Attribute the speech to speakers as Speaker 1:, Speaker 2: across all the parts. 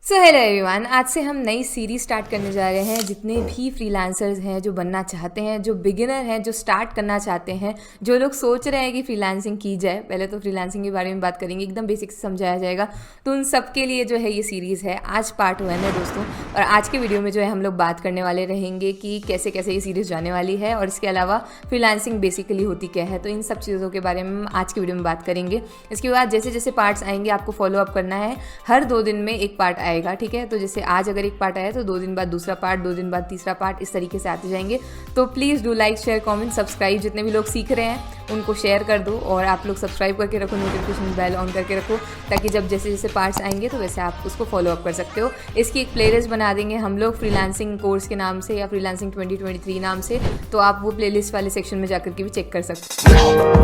Speaker 1: So hello everyone, आज से हम नई सीरीज स्टार्ट करने जा रहे हैं। जितने भी फ्रीलांसर्स हैं जो बनना चाहते हैं, जो बिगिनर हैं जो स्टार्ट करना चाहते हैं, जो लोग सोच रहे हैं कि फ्रीलांसिंग की जाए, पहले तो फ्रीलांसिंग के बारे में बात करेंगे, एकदम बेसिक से समझाया जाएगा। तो उन सब के लिए जो है ये सीरीज़ है। आज पार्ट 1 है दोस्तों, और आज के वीडियो में जो है हम लोग बात करने वाले रहेंगे कि कैसे कैसे ये सीरीज़ जाने वाली है, और इसके अलावा फ्रीलांसिंग बेसिकली होती क्या है। तो इन सब चीज़ों के बारे में आज के वीडियो में बात करेंगे। इसके बाद जैसे जैसे पार्ट्स आएंगे आपको फॉलो अप करना है। हर 2 दिन में एक पार्ट आएगा, ठीक है। तो जैसे आज अगर एक पार्ट आया तो 2 दिन बाद दूसरा पार्ट, 2 दिन बाद तीसरा पार्ट, इस तरीके से आते जाएंगे। तो please do like, share, comment, subscribe. जितने भी लोग सीख रहे हैं उनको शेयर कर दो, और आप लोग सब्सक्राइब करके रखो, नोटिफिकेशन बेल ऑन करके रखो, ताकि जब जैसे जैसे पार्ट्स आएंगे तो वैसे आप उसको फॉलो अप कर सकते हो। इसकी एक प्लेलिस्ट बना देंगे हम लोग फ्रीलांसिंग कोर्स के नाम से, या फ्रीलांसिंग 2023 नाम से। तो आप वो प्लेलिस्ट वाले सेक्शन में जाकर के भी चेक कर सकते हो।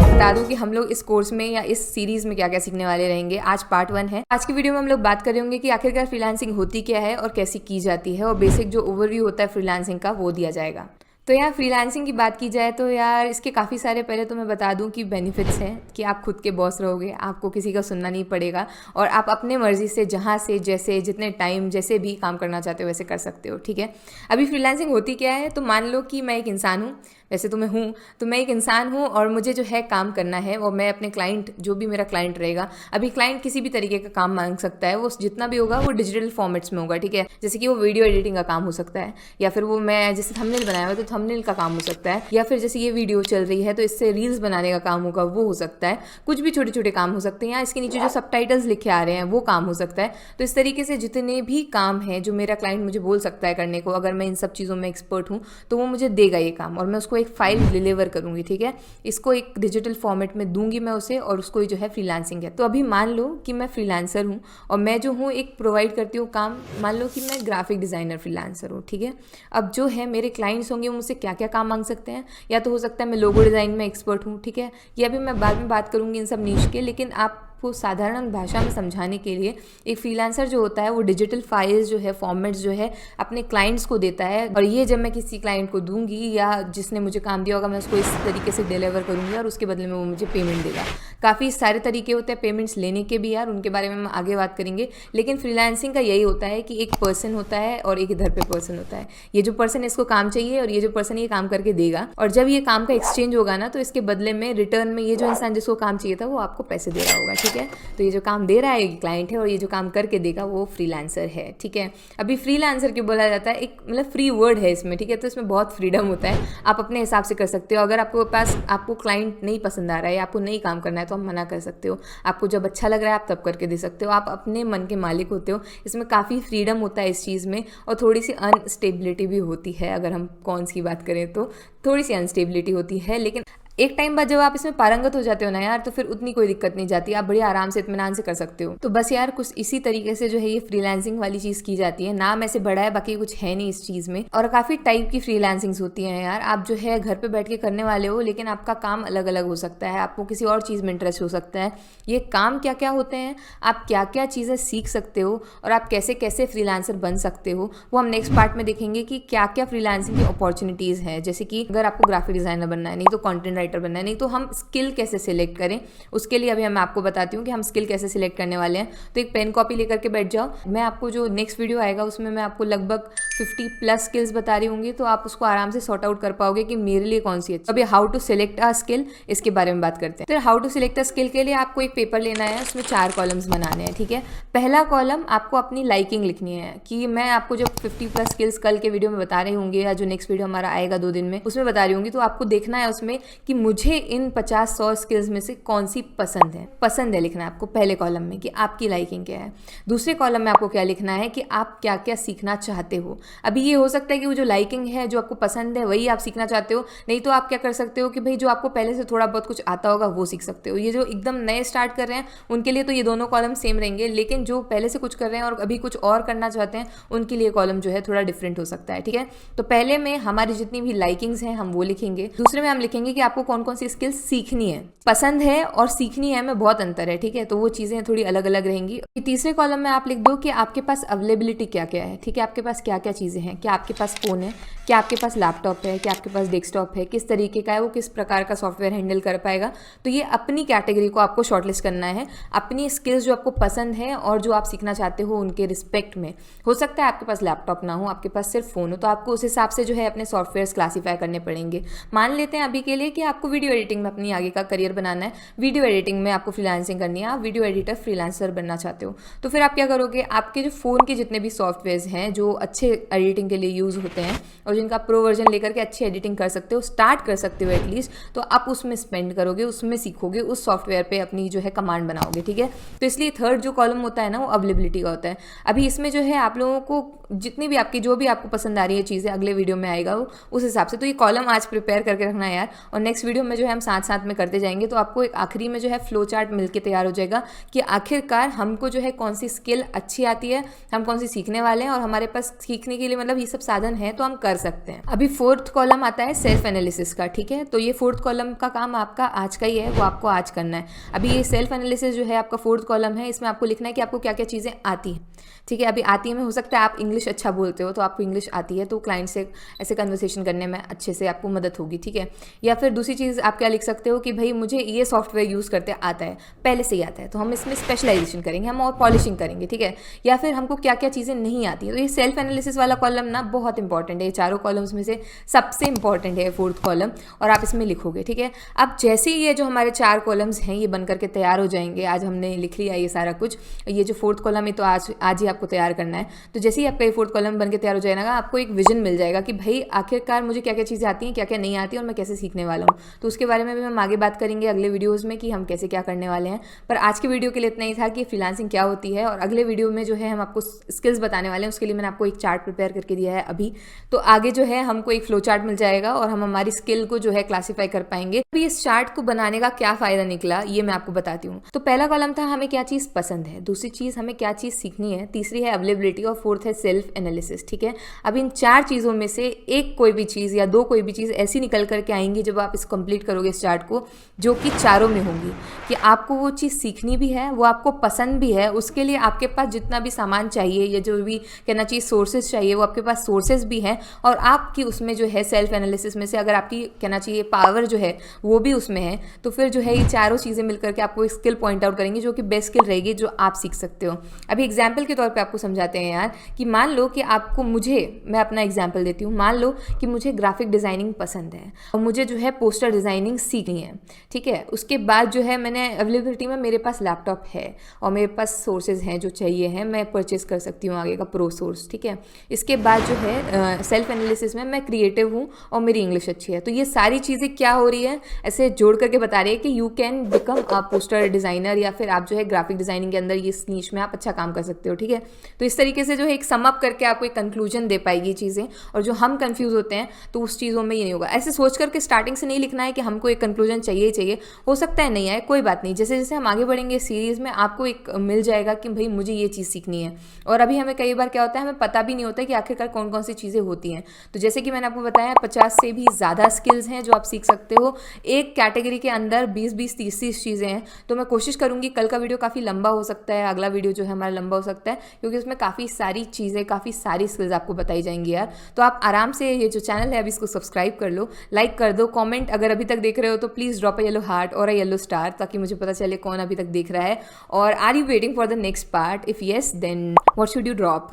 Speaker 1: बता दूं कि हम लोग इस कोर्स में या इस सीरीज में क्या क्या सीखने वाले रहेंगे। आज पार्ट 1 है। आज की वीडियो में हम लोग बात करेंगे कि आखिरकार फ्रीलांसिंग होती क्या है और कैसे की जाती है, और बेसिक जो ओवरव्यू होता है फ्रीलांसिंग का वो दिया जाएगा। तो यार फ्रीलांसिंग की बात की जाए तो यार इसके काफ़ी सारे, पहले तो मैं बता दूं कि बेनिफिट्स हैं कि आप खुद के बॉस रहोगे, आपको किसी का सुनना नहीं पड़ेगा, और आप अपने मर्जी से जहाँ से जैसे जितने टाइम जैसे भी काम करना चाहते हो वैसे कर सकते हो, ठीक है। अभी फ्रीलांसिंग होती क्या है, तो मान लो कि मैं एक इंसान हूँ, वैसे तो मैं हूँ, तो मैं एक इंसान हूँ और मुझे जो है काम करना है, और मैं अपने क्लाइंट, जो भी मेरा क्लाइंट रहेगा, अभी क्लाइंट किसी भी तरीके का काम मांग सकता है, वो जितना भी होगा वो डिजिटल फॉर्मेट्स में होगा, ठीक है। जैसे कि वो वीडियो एडिटिंग का काम हो सकता है, या फिर वो मैं जैसे थंबनेल बनाया हुआ तो थंबनेल का काम हो सकता है, या फिर जैसे ये वीडियो चल रही है तो इससे रील्स बनाने का काम होगा, वो हो सकता है। कुछ भी छोटे छोटे काम हो सकते हैं, या इसके नीचे जो सबटाइटल्स लिखे आ रहे हैं वो काम हो सकता है। तो इस तरीके से जितने भी काम हैं जो मेरा क्लाइंट मुझे बोल सकता है करने को, अगर मैं इन सब चीज़ों में एक्सपर्ट हूँ तो वो मुझे देगा ये काम, और मैं उसको एक फाइल डिलीवर करूँगी, ठीक है। इसको एक डिजिटल फॉर्मेट में दूंगी मैं उसे, और उसको ही जो है फ्रीलांसिंग है। तो अभी मान लो कि मैं फ्रीलांसर हूँ, और मैं जो हूँ एक प्रोवाइड करती हूँ काम। मान लो कि मैं ग्राफिक डिज़ाइनर फ्रीलांसर हूँ, ठीक है। अब जो है मेरे क्लाइंट्स होंगे वो मुझसे क्या क्या काम मांग सकते हैं, या तो हो सकता है मैं लोगो डिज़ाइन में एक्सपर्ट हूँ, ठीक है। ये अभी मैं बाद में बात करूँगी इन सब नीश के, लेकिन आपको साधारण भाषा में समझाने के लिए, एक फ्रीलांसर जो होता है वो डिजिटल फाइल्स जो है, फॉर्मेट्स जो है, अपने क्लाइंट्स को देता है, और ये जब मैं किसी क्लाइंट को दूंगी या जिसने मुझे काम दिया होगा, मैं उसको इस तरीके से डिलीवर करूँगी, और उसके बदले में वो मुझे पेमेंट देगा। काफ़ी सारे तरीके होते हैं पेमेंट्स लेने के भी यार, उनके बारे में हम आगे बात करेंगे। लेकिन फ्रीलांसिंग का यही होता है कि एक पर्सन होता है और एक इधर पे पर्सन होता है। ये जो पर्सन इसको काम चाहिए, और ये जो पर्सन ये काम करके देगा, और जब ये काम का एक्सचेंज होगा ना, तो इसके बदले में रिटर्न में ये जो इंसान जिसको काम चाहिए था वो आपको पैसे दे रहा होगा, ठीक है। तो ये जो काम दे रहा है ये क्लाइंट है, और ये जो काम करके देगा वो फ्रीलांसर है, ठीक है। अभी फ्रीलांसर क्यों बोला जाता है, एक मतलब फ्री वर्ड है इसमें, ठीक है। तो इसमें बहुत फ्रीडम होता है, आप अपने हिसाब से कर सकते हो। अगर आपको क्लाइंट नहीं पसंद आ रहा है, आपको नहीं काम करना है, तो आप मना कर सकते हो। आपको जब अच्छा लग रहा है आप तब करके दे सकते हो। आप अपने मन के मालिक होते हो। इसमें काफ़ी फ्रीडम होता है इस चीज़ में, और थोड़ी सी अनस्टेबिलिटी भी होती है। अगर हम कॉन्स की बात करें तो थोड़ी सी अनस्टेबिलिटी होती है, लेकिन एक टाइम बाद जब आप इसमें पारंगत हो जाते हो ना यार, तो फिर उतनी कोई दिक्कत नहीं जाती, आप बड़ी आराम से इत्मीनान से कर सकते हो। तो बस यार कुछ इसी तरीके से जो है ये फ्रीलांसिंग वाली चीज़ की जाती है। नाम ऐसे बड़ा है, बाकी कुछ है नहीं इस चीज़ में। और काफ़ी टाइप की फ्रीलांसिंग्स होती हैं यार। आप जो है घर पे बैठ के करने वाले हो, लेकिन आपका काम अलग अलग हो सकता है, आपको किसी और चीज़ में इंटरेस्ट हो सकता है। ये काम क्या क्या होते हैं, आप क्या क्या चीज़ें सीख सकते हो, और आप कैसे कैसे फ्रीलांसर बन सकते हो, वो हम नेक्स्ट पार्ट में देखेंगे कि क्या क्या फ्रीलांसिंग की अपॉर्चुनिटीज़ हैं। जैसे कि अगर आपको ग्राफिक डिज़ाइनर बनना है, नहीं तो कॉन्टेंट राइटर बनना है, नहीं तो हम स्किल कैसे सिलेक्ट करें, उसके लिए अभी मैं आपको बताती हूँ कि हम स्किल कैसे सिलेक्ट करने वाले हैं। तो एक पेन कॉपी लेकर के बैठ जाओ। मैं आपको जो नेक्स्ट वीडियो आएगा उसमें मैं आपको लगभग 50+ स्किल्स बता रही होंगी, तो आप उसको आराम से सॉर्ट आउट कर पाओगे कि मेरे लिए कौन सी अच्छी। अभी how to select a skill, इसके बारे में बात करते हैं। तो how to select a skill के लिए आपको एक पेपर लेना है, उसमें 4 कॉलम्स बनाने हैं, ठीक है। पहला कॉलम आपको अपनी लाइकिंग लिखनी है, कि मैं आपको जो 50+ स्किल्स कल के वीडियो में बता रही होंगे, या जो नेक्स्ट वीडियो हमारा आएगा 2 दिन में उसमें बता रही होंगी, तो आपको देखना है उसमें कि मुझे इन 50-100 स्किल्स में से कौन सी पसंद है लिखना है आपको पहले कॉलम में, कि आपकी लाइकिंग क्या है। दूसरे कॉलम में आपको क्या लिखना है कि आप क्या क्या सीखना चाहते हो। अभी ये हो सकता है कि वो जो लाइकिंग है, जो आपको पसंद है, वही आप सीखना चाहते हो। नहीं तो आप क्या कर सकते हो कि भाई जो आपको पहले से थोड़ा बहुत कुछ आता होगा वो सीख सकते हो। ये जो एकदम नए स्टार्ट कर रहे हैं उनके लिए तो ये दोनों कॉलम सेम रहेंगे, लेकिन जो पहले से कुछ कर रहे हैं और अभी कुछ और करना चाहते हैं उनके लिए कॉलम जो है थोड़ा डिफरेंट हो सकता है, ठीक है। तो पहले में हमारी जितनी भी लाइकिंग्स हैं हम वो लिखेंगे। दूसरे में हम लिखेंगे कि आपको कौन कौन सी स्किल्स सीखनी है। पसंद है और सीखनी है में बहुत अंतर है, ठीक है, तो वो चीज़ें थोड़ी अलग अलग रहेंगी। तीसरे कॉलम में आप लिख दो कि आपके पास अवेलेबिलिटी क्या क्या है, ठीक है, आपके पास क्या क्या चीज़ें हैं, क्या आपके पास फ़ोन है, क्या आपके पास लैपटॉप है, क्या आपके पास डेस्कटॉप है, किस तरीके का है, वो किस प्रकार का सॉफ्टवेयर हैंडल कर पाएगा। तो ये अपनी कैटेगरी को आपको शॉर्टलिस्ट करना है, अपनी स्किल्स जो आपको पसंद है और जो आप सीखना चाहते हो उनके रिस्पेक्ट में। हो सकता है आपके पास लैपटॉप ना हो, आपके पास सिर्फ फ़ोन हो, तो आपको उस हिसाब से जो है अपने सॉफ्टवेयर्स क्लासीफाई करने पड़ेंगे। मान लेते हैं अभी के लिए कि आपको वीडियो एडिटिंग में अपनी आगे का करियर बनाना है, वीडियो एडिटिंग में आपको फ्रीलांसिंग करनी है, आप वीडियो एडिटर फ्रीलांसर बनना चाहते हो, तो फिर आप क्या करोगे, आपके जो फ़ोन के जितने भी सॉफ्टवेयर्स हैं जो अच्छे एडिटिंग के लिए यूज़ होते हैं और जिनका प्रो वर्जन लेकर के अच्छी एडिटिंग कर सकते हो, स्टार्ट कर सकते हो एटलीस्ट, तो आप उसमें स्पेंड करोगे, उसमें सीखोगे, उस सॉफ्टवेयर पे अपनी जो है कमांड बनाओगे, ठीक है। तो इसलिए थर्ड जो कॉलम होता है ना वो अवेलेबिलिटी का होता है। अभी इसमें जो है आप लोगों को जितनी भी आपकी जो भी आपको पसंद आ रही है चीज़ें अगले वीडियो में आएगा वो उस हिसाब से, तो ये कॉलम आज प्रिपेयर करके रखना है यार, और नेक्स्ट वीडियो में जो है हम साथ साथ में करते जाएंगे, तो आपको एक आखिरी में जो है फ्लो चार्ट मिलके तैयार हो जाएगा कि आखिरकार हमको जो है कौन सी स्किल अच्छी आती है, हम कौन सी सीखने वाले हैं, और हमारे पास सीखने के लिए मतलब ये सब साधन है तो हम कर सकते हैं। अभी फोर्थ कॉलम आता है सेल्फ एनालिसिस का, ठीक है, तो ये फोर्थ कॉलम का काम आपका आज का ही है, वो आपको आज करना है। अभी ये सेल्फ एनालिसिस जो है आपका फोर्थ कॉलम है, इसमें आपको लिखना है कि आपको क्या क्या चीज़ें आती हैं, ठीक है। अभी आती है में हो सकता है आप इंग्लिश अच्छा बोलते हो तो आपको इंग्लिश आती है, तो क्लाइंट से ऐसे कन्वर्सेशन करने में अच्छे से आपको मदद होगी, ठीक है। या फिर दूसरी चीज़ आप क्या लिख सकते हो कि भाई मुझे ये सॉफ्टवेयर यूज़ करते आता है, पहले से ही आता है, तो हम इसमें स्पेशलाइजेशन करेंगे, हम और पॉलिशिंग करेंगे, ठीक है। या फिर हमको क्या क्या चीज़ें नहीं आती हैं, तो ये सेल्फ एनालिसिस वाला कॉलम ना बहुत इंपॉर्टेंट है, ये चारों कॉलम्स में से सबसे इंपॉर्टेंट है फोर्थ कॉलम, और आप इसमें लिखोगे, ठीक है। अब जैसे ही ये जो हमारे 4 कॉलम्स हैं ये बन करके तैयार हो जाएंगे, आज हमने लिख लिया ये सारा कुछ, ये जो फोर्थ कॉलम है तो आज ही आपको तैयार करना है, तो जैसे ही आपका ये फोर्थ कॉलम बन के तैयार हो जाएगा आपको एक विजन मिल जाएगा कि भाई आखिरकार मुझे क्या क्या चीज़ें आती हैं, क्या क्या नहीं आती और मैं कैसे सीखने वाला हूँ। तो उसके बारे में भी हम आगे बात करेंगे अगले वीडियोज़ में कि हम कैसे क्या करने वाले हैं। पर आज की वीडियो के लिए इतना ही था कि फ्रीलांसिंग क्या होती है, और अगले वीडियो में जो है हम आपको स्किल्स बताने वाले हैं, उसके लिए मैंने आपको एक चार्ट प्रिपेयर करके दिया है अभी, तो आगे जो है हमको एक फ्लो चार्ट मिल जाएगा और हम हमारी स्किल को जो है क्लासीफाई कर पाएंगे। अभी इस चार्ट को बनाने का क्या फ़ायदा निकला ये मैं आपको बताती हूँ। तो पहला कॉलम था हमें क्या चीज़ पसंद है, दूसरी चीज़ हमें क्या चीज़ सीखनी है, तीसरी है अवेलेबिलिटी, और फोर्थ है सेल्फ एनालिसिस, ठीक है। अब इन 4 चीज़ों में से एक कोई भी चीज़ या 2 कोई भी चीज़ ऐसी निकल करके आएंगी जब आप इस कंप्लीट करोगे इस चार्ट को, जो कि चारों में होंगी कि आपको वो चीज़ सीखनी भी है, वो आपको पसंद भी है, उसके लिए आपके पास जितना भी सामान चाहिए या जो भी कहना चाहिए सोर्सेज चाहिए वो आपके पास सोर्सेज भी हैं, और आपकी उसमें जो है सेल्फ एनालिसिस में से अगर आपकी कहना चाहिए पावर जो है वो भी उसमें है, तो फिर जो है ये चारों चीज़ें मिलकर के आपको एक स्किल पॉइंट आउट करेंगी जो कि बेस्ट स्किल रहेगी जो आप सीख सकते हो। अभी एग्जाम्पल के तौर पर आपको समझाते हैं यार कि मान लो कि आपको मैं अपना एग्जाम्पल देती हूँ, मान लो कि मुझे ग्राफिक डिज़ाइनिंग पसंद है और मुझे जो है पोस्टर डिज़ाइनिंग सीखनी है, ठीक है। उसके बाद जो है मैंने अवेलेबिलिटी में मेरे पास लैपटॉप है और मेरे पास सोर्सेज हैं जो चाहिए हैं, मैं परचेस कर सकती हूँ आगे का प्रो सोर्स, ठीक है। इसके बाद जो है सेल्फ एनालिसिस में मैं क्रिएटिव हूँ और मेरी इंग्लिश अच्छी है, तो ये सारी चीज़ें क्या हो रही है ऐसे जोड़ करके बता रही है कि you can become a poster designer, या फिर आप जो है ग्राफिक डिज़ाइनिंग के अंदर ये नीश में आप अच्छा काम कर सकते हो, ठीक है। तो इस तरीके से जो है एक सम अप करके आपको एक कंक्लूजन दे पाएगी चीज़ें, और जो हम कंफ्यूज होते हैं तो उस चीज़ों में ये नहीं होगा। ऐसे सोच करके स्टार्टिंग से नहीं लिखना है कि हमको एक कंक्लूजन चाहिए ही चाहिए, हो सकता है नहीं आए, कोई बात नहीं, जैसे जैसे हम आगे बढ़ेंगे सीरीज़ में आपको एक मिल जाएगा कि भाई मुझे ये चीज़ सीखनी है। और अभी हमें कई बार क्या होता है हमें पता भी नहीं होता कि आखिरकार कौन कौन सी चीज़ें होती हैं। तो जैसे कि मैंने आपको बताया 50 से भी ज़्यादा स्किल्स हैं जो आप सीख सकते हो, एक कैटेगरी के अंदर 20-20, 30-30 चीज़ें हैं। तो मैं कोशिश करूँगी, कल का वीडियो काफ़ी लंबा हो सकता है, अगला वीडियो जो है हमारा लंबा हो सकता है, क्योंकि उसमें काफ़ी सारी चीज़ें, काफ़ी सारी स्किल्स आपको बताई जाएंगी यार। तो आप आराम से ये जो चैनल है अभी इसको सब्सक्राइब कर लो, लाइक कर दो, कमेंट अगर अभी तक देख रहे हो तो please drop a yellow heart और अ येलो स्टार, ताकि मुझे पता चले कौन अभी तक देख रहा है। और are you waiting for the next part? If yes then what should you drop?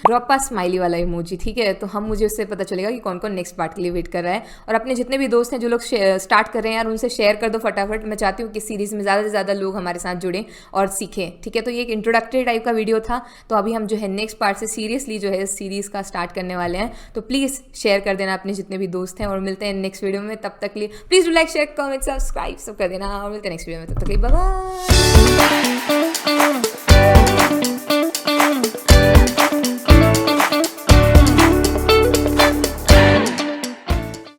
Speaker 1: Drop a smiley वाला इमोजी, ठीक है। तो हम मुझे उससे पता चलेगा कि कौन कौन नेक्स्ट पार्ट के लिए वेट कर रहा है। और अपने जितने भी दोस्त हैं जो लोग स्टार्ट कर रहे हैं यार, उनसे शेयर कर दो फटाफट। मैं चाहती हूँ कि सीरीज़ में ज़्यादा से ज़्यादा लोग हमारे साथ जुड़ें और सीखें, ठीक है। तो ये एक इंट्रोडक्टरी टाइप का वीडियो था, तो अभी हम जो है नेक्स्ट पार्ट से सीरियसली जो है सीरीज़ का स्टार्ट करने वाले हैं। तो प्लीज़ शेयर कर देना अपने जितने भी दोस्त हैं, और मिलते हैं नेक्स्ट वीडियो में। तब तक के लिए please do like, share, comment, subscribe सब कर देना, और मिलते हैं नेक्स्ट वीडियो में। तब तक के लिए बाय बाय।